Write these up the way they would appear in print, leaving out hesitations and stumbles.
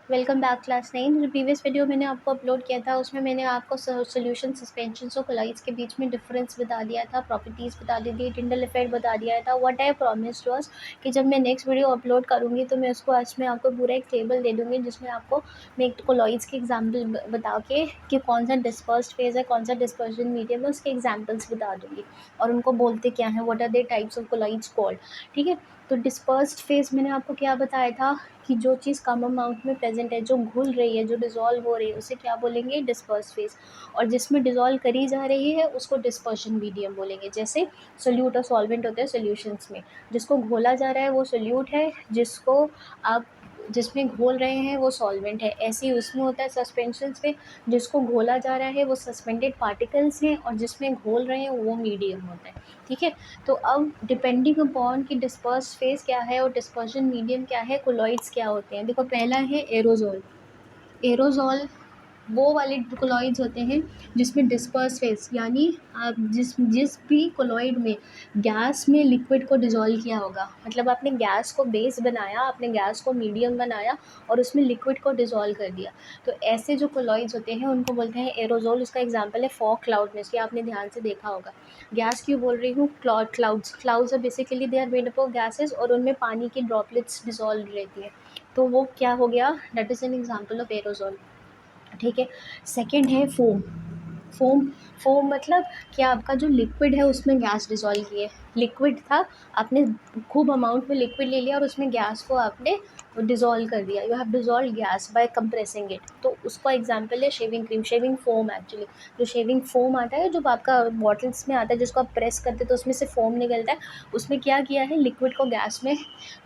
Welcome back class 9। जो previous video मैंने आपको अपलोड किया था उसमें मैंने आपको सॉल्यूशन सस्पेंशन और कोलॉइड्स के बीच में डिफरेंस बता दिया था, प्रॉपर्टीज़ बता दी थी, टिंडल इफेक्ट बता दिया था। व्हाट आई प्रॉमिस्ड वाज कि जब मैं नेक्स्ट वीडियो अपलोड करूँगी तो मैं उसको आज मैं आपको पूरा एक टेबल दे दूँगी जिसमें आपको मैं एक कोलॉइड्स के एग्जाम्पल बता के कि कौन सा डिस्पर्स्ड फेज है, कौन सा डिस्पर्जन मीडियम है, उसके एग्जाम्पल्स बता दूँगी और उनको बोलते क्या है, what are the types of colloids called. ठीक है, तो डिस्पर्स्ड फेज मैंने आपको क्या बताया था कि जो चीज़ कम अमाउंट में प्रेजेंट है, जो घुल रही है, जो डिज़ोल्व हो रही है, उसे क्या बोलेंगे, डिस्पर्स फेज। और जिसमें डिज़ोल्व करी जा रही है उसको डिस्पर्शन मीडियम बोलेंगे। जैसे सोल्यूट और सॉल्वेंट होते हैं सोल्यूशंस में, जिसको घोला जा रहा है वो सोल्यूट है, जिसको आप जिसमें घोल रहे हैं वो सॉल्वेंट है। ऐसे ही उसमें होता है सस्पेंशंस में, जिसको घोला जा रहा है वो सस्पेंडेड पार्टिकल्स हैं और जिसमें घोल रहे हैं वो मीडियम होता है। ठीक है, तो अब डिपेंडिंग अपॉन कि डिस्पर्स फेज क्या है और डिस्पर्शन मीडियम क्या है, कोलॉइड्स क्या होते हैं। देखो, पहला है एरोजोल। एरोजोल वो वाले कोलॉइड्स होते हैं जिसमें डिस्पर्स फेज, यानी आप जिस भी कोलॉइड में गैस में लिक्विड को डिज़ोल्व किया होगा, मतलब आपने गैस को बेस बनाया, आपने गैस को मीडियम बनाया और उसमें लिक्विड को डिज़ोल्व कर दिया, तो ऐसे जो कोलॉइड्स होते हैं उनको बोलते हैं एरोजोल। उसका एग्जांपल है फॉग क्लाउड में, इसलिए आपने ध्यान से देखा होगा। गैस क्यों बोल रही हूँ, clouds are basically they are made up of gases और उनमें पानी की ड्रॉपलेट्स डिज़ोल्व रहती है, तो वो क्या हो गया, that is an example of aerosol. ठीक है, सेकंड है फोम। फोम फोम मतलब कि आपका जो लिक्विड है उसमें गैस डिज़ोल्व की है। लिक्विड था, आपने खूब अमाउंट में लिक्विड ले लिया और उसमें गैस को आपने डिज़ोल्व कर दिया, you have dissolve gas by compressing it, तो उसका एग्जांपल है shaving cream, shaving foam actually. जो शेविंग फोम आता है, जो आपका बॉटल्स में आता है, जिसको आप प्रेस करते तो उसमें से फोम निकलता है, उसमें क्या किया है, लिक्विड को गैस में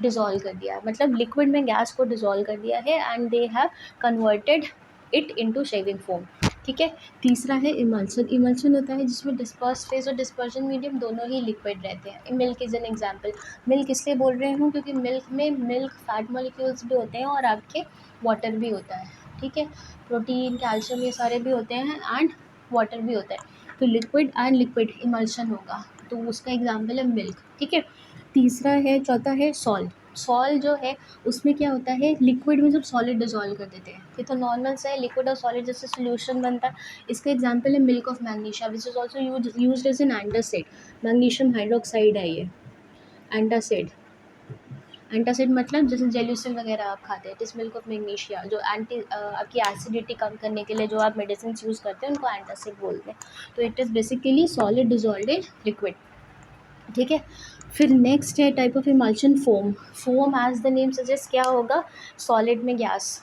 डिज़ोल्व कर दिया है, मतलब लिक्विड में गैस को डिज़ोल्व कर दिया है and they have converted it into shaving foam. ठीक है, तीसरा है इमल्शन। इमल्शन होता है जिसमें डिस्पर्स फेज और डिस्पर्जन मीडियम दोनों ही लिक्विड रहते हैं। Milk is an example. Milk इसलिए बोल रही हूँ क्योंकि मिल्क में मिल्क फैट मॉलिक्यूल्स भी होते हैं और आपके वाटर भी होता है। ठीक है, प्रोटीन, कैल्शियम, ये सारे भी होते हैं एंड वाटर भी होता है, तो लिक्विड एंड लिक्विड इमल्शन होगा, तो उसका एग्जाम्पल है मिल्क। ठीक है, तीसरा है, चौथा है सॉल्ट। सॉल्ट जो है उसमें क्या होता है, लिक्विड में जब सॉलिड डिज़ोल्व कर देते हैं, ये तो नॉर्मल सा है, लिक्विड और सॉलिड जैसे सोल्यूशन बनता है। इसका एग्जांपल है milk of magnesia which is also used as an antacid. Magnesium hydroxide है ये, एंटासिड। एंटासिड मतलब जैसे जेलूसिन वगैरह आप खाते हैं, it is milk of magnesia. जो आपकी एसिडिटी कम करने के लिए जो आप मेडिसिन यूज़ करते हैं उनको एंटासिड बोलते हैं। तो it is basically solid dissolved in liquid. ठीक है, फिर नेक्स्ट है type of emulsion foam. Foam as the name suggest क्या होगा, सॉलिड में गैस।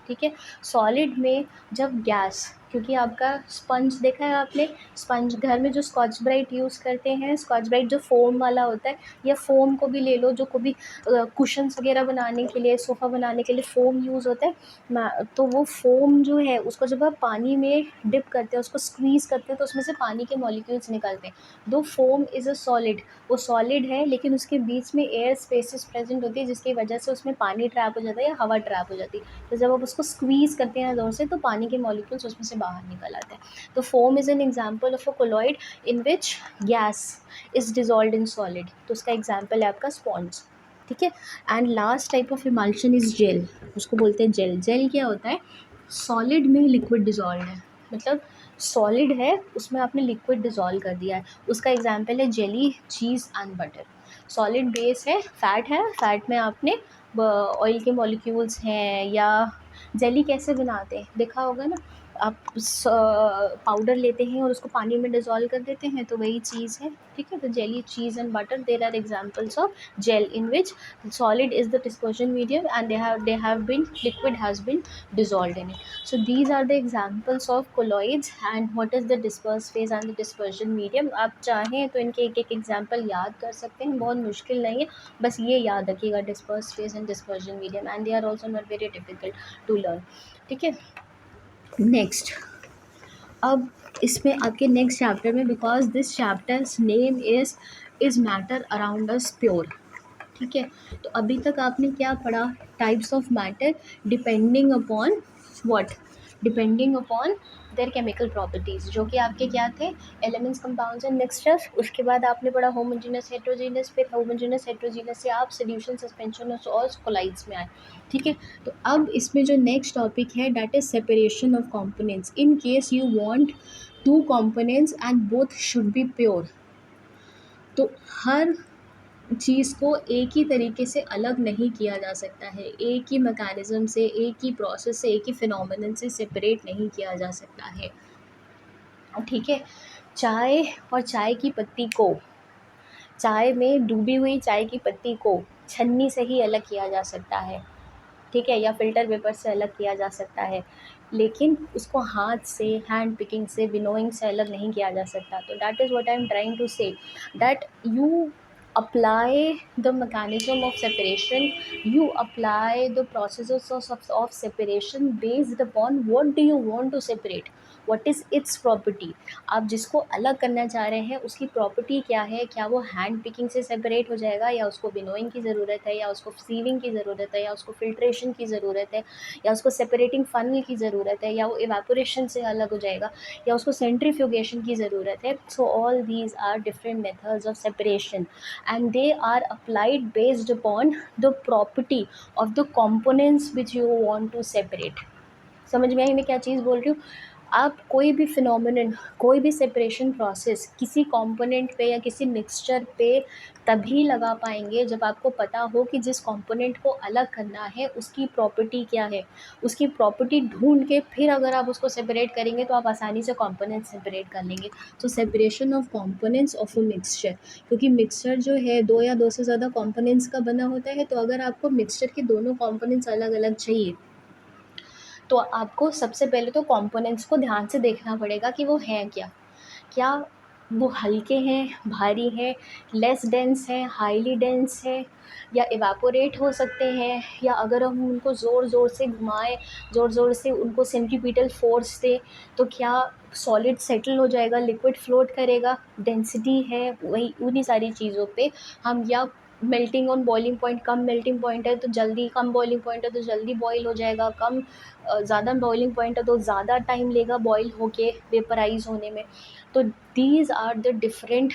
ठीक है, सॉलिड में जब गैस, क्योंकि आपका स्पंज देखा है आपने, स्पंज घर में जो स्कॉच ब्राइट यूज़ करते हैं, स्कॉच ब्राइट जो फोम वाला होता है, या फोम को भी ले लो, जो को भी कुशन्स वगैरह बनाने के लिए, सोफ़ा बनाने के लिए फ़ोम यूज़ होता है। तो वो फ़ोम जो है उसको जब आप पानी में डिप करते हैं, उसको स्क्वीज़ करते हैं, तो उसमें से पानी के मॉलिक्यूल्स निकलते हैं। दो फोम इज़ अ सॉलिड, वो सॉलिड है लेकिन उसके बीच में एयर स्पेसेस प्रेजेंट होती है जिसकी वजह से उसमें पानी ट्रैप हो जाता है या हवा ट्रैप हो जाती है। तो जब आप उसको स्क्वीज़ करते हैं ज़ोर से तो पानी के मॉलिक्यूल्स उसमें से बाहर निकल आते हैं। तो foam is an example of a colloid in which gas is dissolved in solid, तो उसका एग्जाम्पल है आपका स्पॉन्ज। ठीक है, and last type of emulsion is gel, उसको बोलते हैं जेल। जेल क्या होता है, सॉलिड में लिक्विड डिज़ोल्व है, मतलब सॉलिड है उसमें आपने लिक्विड डिज़ोल्व कर दिया है, उसका एग्जाम्पल है jelly, cheese and butter. Solid base है, फैट है, फैट में आपने ऑयल के मॉलिक्यूल्स हैं, या जेली कैसे बनाते हैं देखा होगा ना, आप पाउडर लेते हैं और उसको पानी में डिज़ोल्व कर देते हैं, तो वही चीज़ है। ठीक है, तो jelly, cheese and butter, there are examples of gel in which solid is the dispersion medium and they have been liquid has been dissolved in it. So these are the examples of colloids and what is the disperse phase and the dispersion medium. आप चाहें तो इनके एक एक example याद कर सकते हैं, बहुत मुश्किल नहीं है, बस ये याद रखिएगा, disperse phase and dispersion medium, and they are also not very difficult to learn. ठीक है, नेक्स्ट, अब इसमें आपके नेक्स्ट चैप्टर में, because this chapters name is matter around us pure. ठीक है, तो अभी तक आपने क्या पढ़ा, types of matter depending upon what, depending upon their chemical properties, जो कि आपके क्या थे, एलिमेंट्स, कंपाउंड्स एंड मिक्सचर्स। उसके बाद आपने पढ़ा होमोजेनस हेटेरोजेनस, फिर होमोजेनस हेटेरोजेनस से आप सॉल्यूशन सस्पेंशन और कोलाइड्स में आए। ठीक है, तो अब इसमें जो नेक्स्ट टॉपिक है that is separation of components. In case you want two components and both should be pure, तो हर चीज़ को एक ही तरीके से अलग नहीं किया जा सकता है, एक ही मैकेनिज़्म से, एक ही प्रोसेस से, एक ही फिनोमेनन से सेपरेट नहीं किया जा सकता है। ठीक है, चाय और चाय की पत्ती को, चाय में डूबी हुई चाय की पत्ती को छन्नी से ही अलग किया जा सकता है, ठीक है, या फ़िल्टर पेपर से अलग किया जा सकता है, लेकिन उसको हाथ से, हैंड पिकिंग से, विनोइंग से अलग नहीं किया जा सकता। तो that is what I am trying to say, that you apply the mechanism of separation, you apply the processes of separation based upon what do you want to separate, what is its property। आप जिसको अलग करना चाह रहे हैं उसकी property क्या है, क्या वो हैंड पिकिंग से सेपरेट हो जाएगा, या उसको विनोइंग की ज़रूरत है, या उसको सीविंग की ज़रूरत है, या उसको फिल्ट्रेशन की ज़रूरत है, या उसको सेपरेटिंग फनल की ज़रूरत है, या वो इवेपोरेशन से अलग हो जाएगा, या उसको सेंट्रीफ्यूगेशन की ज़रूरत है। So all these are different methods of separation and they are applied based upon the property of the components which you want to separate। समझ में आई मैं क्या चीज़ बोल रही हूँ। आप कोई भी फिनोमिनन, कोई भी सेपरेशन प्रोसेस किसी कंपोनेंट पे या किसी मिक्सचर पे तभी लगा पाएंगे जब आपको पता हो कि जिस कंपोनेंट को अलग करना है उसकी प्रॉपर्टी क्या है। उसकी प्रॉपर्टी ढूंढ के फिर अगर आप उसको सेपरेट करेंगे तो आप आसानी से कंपोनेंट सेपरेट कर लेंगे। तो separation of components of a mixture, क्योंकि मिक्सचर जो है दो या दो से ज़्यादा कंपोनेंट्स का बना होता है, तो अगर आपको मिक्सचर के दोनों कंपोनेंट्स अलग अलग चाहिए तो आपको सबसे पहले तो कंपोनेंट्स को ध्यान से देखना पड़ेगा कि वो हैं क्या, क्या वो हल्के हैं, भारी हैं, लेस डेंस हैं, हाईली डेंस हैं, या इवापोरेट हो सकते हैं, या अगर हम उनको ज़ोर ज़ोर से घुमाएं, ज़ोर ज़ोर से उनको सेंट्रीपिटल फोर्स दें तो क्या सॉलिड सेटल हो जाएगा, लिक्विड फ्लोट करेगा, डेंसिटी है, वही उन्हीं सारी चीज़ों पे हम, या melting on boiling point, come melting point है तो जल्दी, कम बॉइलिंग पॉइंट है तो जल्दी बॉईल हो जाएगा, कम ज़्यादा बॉइलिंग पॉइंट है तो ज़्यादा टाइम लेगा बॉईल होके वेपराइज होने में। तो these are the different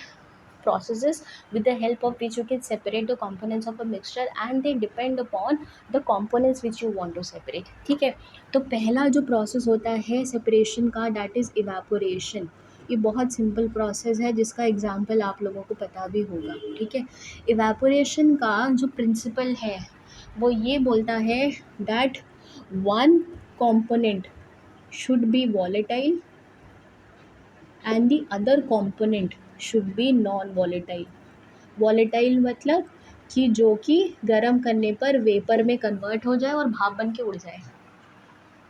processes with the help of which you can separate the components of a mixture and they depend upon the components which you want to separate। ठीक है, तो पहला जो process होता है सेपरेशन का that is evaporation. ये बहुत सिंपल प्रोसेस है जिसका एग्जाम्पल आप लोगों को पता भी होगा। ठीक है, इवेपोरेशन का जो प्रिंसिपल है वो ये बोलता है that one component should be volatile and the other component should be non volatile। volatile मतलब कि जो कि गर्म करने पर वेपर में कन्वर्ट हो जाए और भाप बन के उड़ जाए,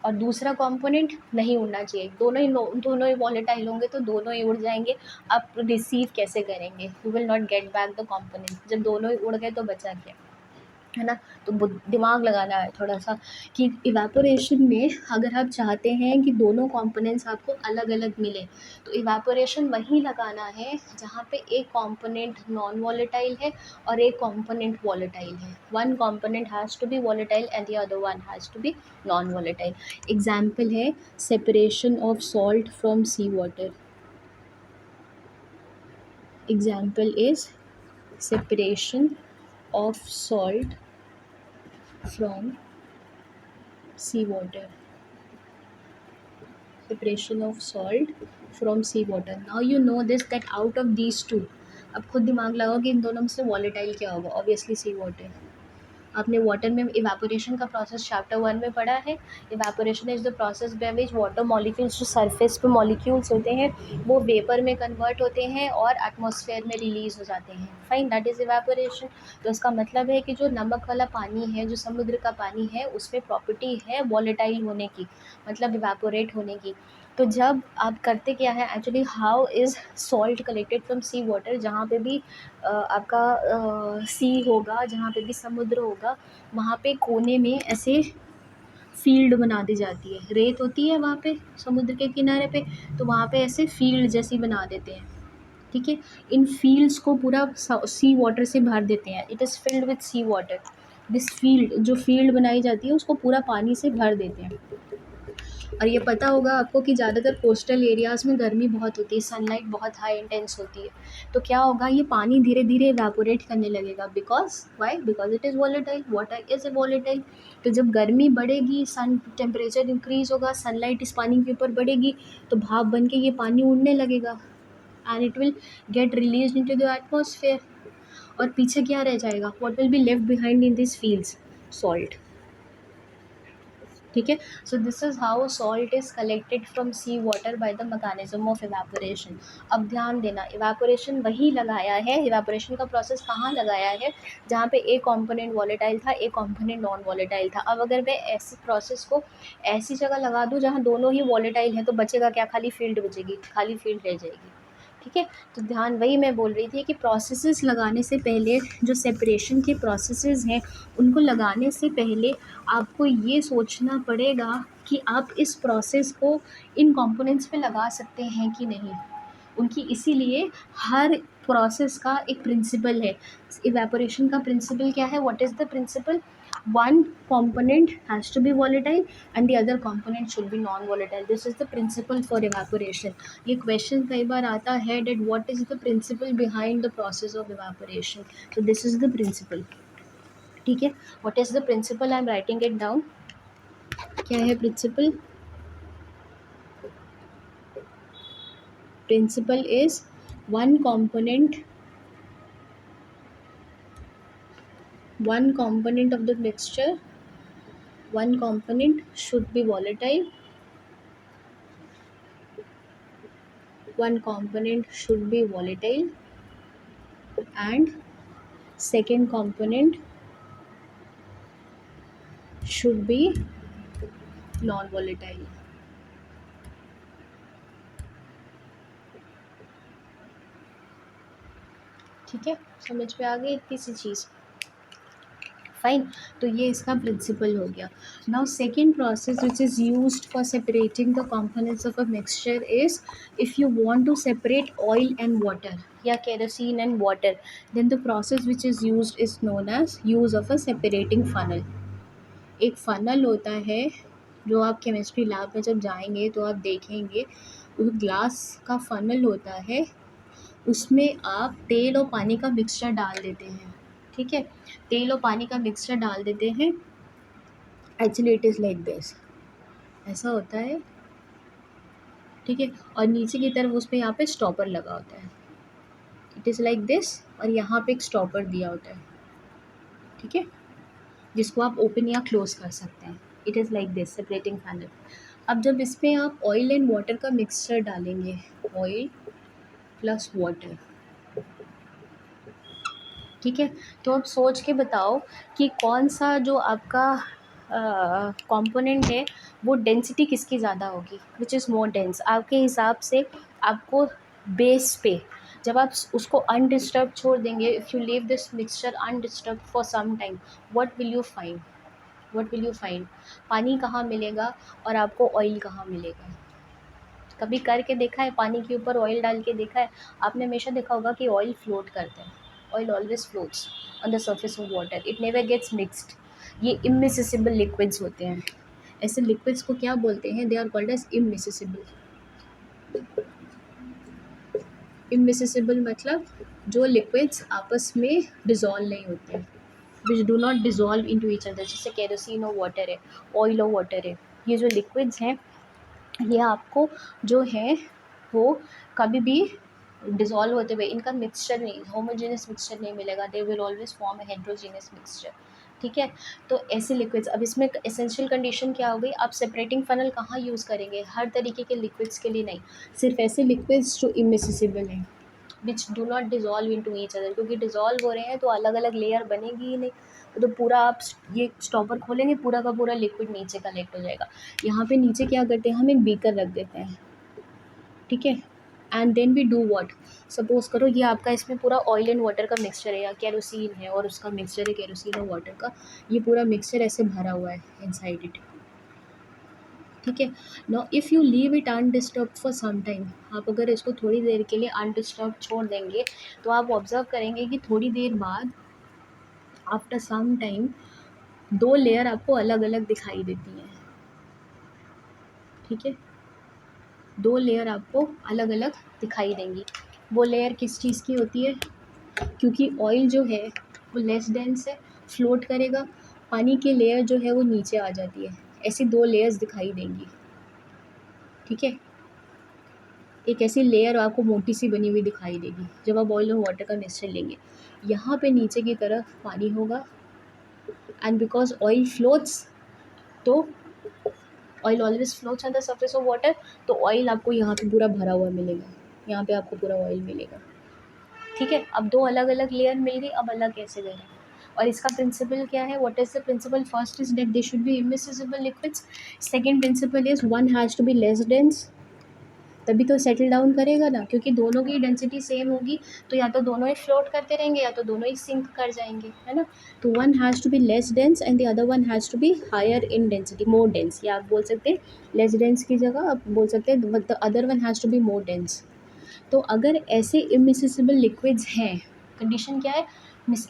और दूसरा कंपोनेंट नहीं उड़ना चाहिए। दोनों ही वॉलेटाइल होंगे तो दोनों ही उड़ जाएंगे। आप रिसीव कैसे करेंगे, you will not get back the component. जब दोनों ही उड़ गए तो बचा क्या, है ना। तो दिमाग लगाना है थोड़ा सा कि इवेपोरेशन में अगर आप चाहते हैं कि दोनों कंपोनेंट्स आपको अलग अलग मिले तो इवेपोरेशन वहीं लगाना है जहाँ पे एक कंपोनेंट नॉन वॉलेटाइल है और एक कंपोनेंट वॉलेटाइल है। One component has to be volatile and the other one has to be non volatile. Example है separation of salt from sea water. Example is separation of salt from seawater। separation of salt from seawater। now you know this that out of these two, अब खुद दिमाग लगाओ कि इन दोनों में से volatile क्या होगा। ऑब्वियसली सी वाटर। आपने वाटर में इवेपोरेशन का प्रोसेस चैप्टर 1 में पढ़ा है। Evaporation is the process by which water molecules, जो सरफेस पे मॉलिक्यूल्स होते हैं वो वेपर में कन्वर्ट होते हैं और एटमॉस्फेयर में रिलीज हो जाते हैं। Fine, that is evaporation. तो इसका मतलब है कि जो नमक वाला पानी है, जो समुद्र का पानी है, उसमें प्रॉपर्टी है वॉलेटाइल होने की, मतलब इवेपोरेट होने की। तो जब आप करते क्या है actually, how is salt collected from sea water, जहाँ पे भी आपका सी होगा, जहाँ पे भी समुद्र होगा, वहाँ पे कोने में ऐसे फील्ड बना दी जाती है। रेत होती है वहाँ पे समुद्र के किनारे पे, तो वहाँ पे ऐसे फील्ड जैसी बना देते हैं। ठीक है, इन फील्ड्स को पूरा सी वाटर से भर देते हैं। It is filled with sea water. This field, जो फील्ड बनाई जाती है उसको पूरा पानी से भर देते हैं। और ये पता होगा आपको कि ज़्यादातर कोस्टल एरियाज़ में गर्मी बहुत होती है, सनलाइट बहुत हाई इंटेंस होती है। तो क्या होगा, ये पानी धीरे धीरे इवेपोरेट करने लगेगा। Because why? Because it is volatile, water is volatile. तो जब गर्मी बढ़ेगी, सन टेम्परेचर इंक्रीज होगा, सनलाइट इस पानी के ऊपर बढ़ेगी, तो भाप बन के ये पानी उड़ने लगेगा and it will get release into the atmosphere. और पीछे क्या रह जाएगा? What will be left behind in this fields? Salt. ठीक है। So this is how salt is collected from sea water by the mechanism of evaporation. अब ध्यान देना, इवेपोरेशन वही लगाया है, इवेपोरेशन का प्रोसेस कहाँ लगाया है? जहाँ पे एक कंपोनेंट वॉलेटाइल था, एक कंपोनेंट नॉन वॉलेटाइल था। अब अगर मैं ऐसे प्रोसेस को ऐसी जगह लगा दूँ जहाँ दोनों ही वॉलेटाइल हैं, तो बचेगा क्या? खाली फील्ड बचेगी, खाली फील्ड रह जाएगी। ठीक है। तो ध्यान, वही मैं बोल रही थी कि प्रोसेसेस लगाने से पहले, जो सेपरेशन के प्रोसेसेस हैं, उनको लगाने से पहले आपको ये सोचना पड़ेगा कि आप इस प्रोसेस को इन कंपोनेंट्स पे लगा सकते हैं कि नहीं। उनकी इसीलिए हर प्रोसेस का एक प्रिंसिपल है। इवेपोरेशन का प्रिंसिपल क्या है? What is the principle? One component has to be volatile and the other component should be non volatile. This is the principle for evaporation. ये क्वेश्चन कई बार आता है that what is the principle behind the process of evaporation. So this is the principle. ठीक है। what is the principle? I am writing it down. क्या है प्रिंसिपल? Principle is one component one component of the mixture, one component should be volatile, one component should be volatile, and second component should be non volatile. ठीक है, समझ में आ गई इतनी सी चीज़? Fine. तो ये इसका प्रिंसिपल हो गया। Now second process which is used for separating the components of a mixture is, if you want to separate oil and water या kerosene and water, then the process which is used is known as use of a separating funnel. एक funnel होता है, जो आप chemistry lab में जब जाएंगे तो आप देखेंगे, वो ग्लास का फनल होता है, उसमें आप तेल और पानी का मिक्सचर डाल देते हैं। ठीक है, तेल और पानी का मिक्सचर डाल देते हैं। Actually it is like this, ऐसा होता है। ठीक है, और नीचे की तरफ उसमें यहाँ पे स्टॉपर लगा होता है। इट इज़ लाइक दिस, और यहाँ पे एक स्टॉपर दिया होता है। ठीक है, जिसको आप ओपन या क्लोज कर सकते हैं। It is like this separating funnel. अब जब इसमें आप ऑयल एंड वाटर का मिक्सचर डालेंगे, ऑयल प्लस वाटर, ठीक है, तो अब सोच के बताओ कि कौन सा जो आपका कंपोनेंट है, वो डेंसिटी किसकी ज़्यादा होगी? विच इज़ मोर डेंस आपके हिसाब से? आपको बेस पे जब आप उसको अनडिस्टर्ब छोड़ देंगे, if you leave this mixture undisturb for some time, what will you find? What will you find? पानी कहाँ मिलेगा और आपको ऑयल कहाँ मिलेगा? कभी करके देखा है? पानी के ऊपर ऑयल डाल के देखा है? आपने हमेशा देखा होगा कि ऑयल फ्लोट करता है। Oil always floats on the surface of water, it never gets mixed. ये इमिसिसिबल लिक्विड्स होते हैं। ऐसे लिक्विड्स को क्या बोलते हैं? They are called as immiscible. Immiscible मतलब जो लिक्विड्स आपस में डिज़ोल्व नहीं होते, which do not dissolve into each other. जैसे केरोसिन और वाटर है, ऑयल और वाटर है, ये जो लिक्विड्स हैं, ये आपको जो है वो कभी भी डिज़ोल्व होते हुए, इनका मिक्सचर नहीं, होमोजेनियस मिक्सचर नहीं मिलेगा। They will always form a heterogeneous mixture. ठीक है, तो ऐसे लिक्विड्स, अब इसमें एसेंशियल कंडीशन क्या हो गई? आप सेपरेटिंग फनल कहाँ यूज़ करेंगे? हर तरीके के लिक्विड्स के लिए नहीं, सिर्फ ऐसे लिक्विड्स जो इमिसिसिबल हैं, विच do not dissolve into each other. क्योंकि डिज़ोल्व हो रहे हैं तो अलग अलग लेयर बनेगी ही नहीं, तो पूरा आप ये स्टॉपर खोलेंगे, पूरा का पूरा लिक्विड नीचे कलेक्ट हो जाएगा। यहाँ पे नीचे क्या करते हैं, हम एक बीकर रख देते हैं। ठीक है, and then we do what? Suppose करो ये आपका इसमें पूरा ऑयल एंड वाटर का मिक्सचर है, या केरोसिन है और उसका मिक्सचर है केरोसिन और वाटर का, ये पूरा मिक्सचर ऐसे भरा हुआ है इनसाइड इट। ठीक है, now if you leave it undisturb for some time, आप अगर इसको थोड़ी देर के लिए अनडिस्टर्ब छोड़ देंगे, तो आप ऑब्जर्व करेंगे कि थोड़ी देर बाद, आफ्टर सम टाइम, दो लेयर आपको अलग अलग दिखाई देती हैं। ठीक है, 2 लेयर आपको अलग अलग दिखाई देंगी। वो लेयर किस चीज़ की होती है, क्योंकि ऑयल जो है वो लेस डेंस है, फ्लोट करेगा, पानी की लेयर जो है वो नीचे आ जाती है, ऐसी 2 लेयर्स दिखाई देंगी। ठीक है, एक ऐसी लेयर आपको मोटी सी बनी हुई दिखाई देगी जब आप ऑयल और वाटर का मिक्सचर लेंगे। यहाँ पे नीचे की तरफ पानी होगा, एंड बिकॉज ऑयल फ्लोट्स, तो oil always floats on the surface of water, तो ऑयल आपको यहाँ पे पूरा भरा हुआ मिलेगा, यहाँ पे आपको पूरा ऑयल मिलेगा। ठीक है, अब 2 अलग अलग लेयर मिल गई, अब अलग कैसे करें। और इसका प्रिंसिपल क्या है, what is the principle, first is that they should be immiscible liquids, second principle is one has to be less dense, तभी तो सेटल डाउन करेगा ना, क्योंकि दोनों की डेंसिटी सेम होगी तो या तो दोनों ही फ्लोट करते रहेंगे या तो दोनों ही सिंक कर जाएंगे, है ना। तो one has to be less dense and the other one has to be higher in density, more dense, या आप बोल सकते हैं लेस डेंस की जगह आप बोल सकते हैं the other one has to be more dense. तो अगर ऐसे इमिसिबल लिक्विड्स हैं, कंडीशन क्या है,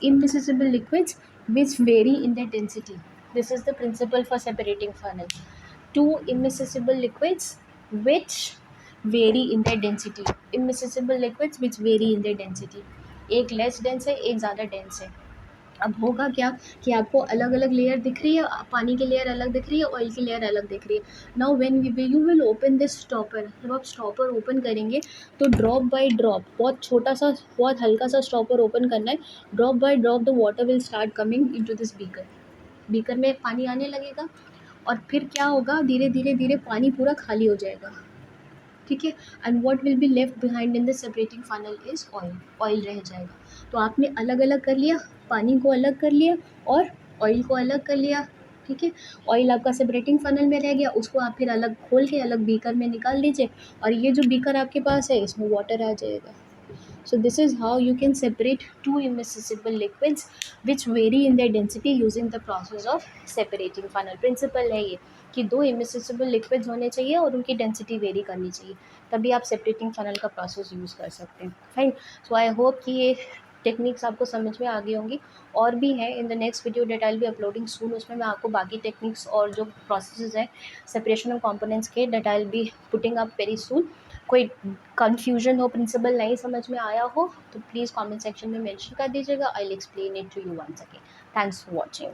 immiscible liquids which vary in their density, this is the principle for separating funnel, two immiscible liquids which vary in their density, immiscible liquids which vary in their density, एक less dense है एक ज़्यादा dense है। अब होगा क्या कि आपको अलग अलग लेयर दिख रही है, पानी की लेयर अलग दिख रही है, ऑयल की लेयर अलग दिख रही है। Now when you will open this stopper, जब आप स्टॉपर ओपन करेंगे तो ड्रॉप बाय ड्रॉप, बहुत छोटा सा बहुत हल्का सा स्टॉपर ओपन करना है, drop by drop the water will start coming into this beaker, beaker में पानी आने लगेगा, और फिर क्या होगा, धीरे धीरे धीरे पानी पूरा खाली हो जाएगा। ठीक है, and what will be left behind in the separating funnel is oil, oil रह जाएगा। तो आपने अलग अलग कर लिया, पानी को अलग कर लिया और ऑयल को अलग कर लिया। ठीक है, ऑयल आपका सेपरेटिंग फनल में रह गया, उसको आप फिर अलग खोल के अलग बीकर में निकाल दीजिए, और ये जो बीकर आपके पास है इसमें वाटर आ जाएगा। So this is how you can separate two immiscible liquids which vary in their density using the process of separating funnel. Principle है ये कि 2 immiscible liquids होने चाहिए और उनकी डेंसिटी वेरी करनी चाहिए, तभी आप सेपरेटिंग फनल का प्रोसेस यूज़ कर सकते हैं। फाइन, सो आई होप कि ये टेक्निक्स आपको समझ में आ गई होंगी, और भी है in the next video that I will be uploading soon, उसमें मैं आपको बाकी टेक्निक्स और जो प्रोसेस है सेपरेशन ऑफ कंपोनेंट्स के that I will be putting up very soon. कोई कन्फ्यूजन हो, प्रिंसिपल नहीं समझ में आया हो तो प्लीज़ कमेंट सेक्शन में मेंशन कर दीजिएगा, I will explain it to you once again. Thanks for watching.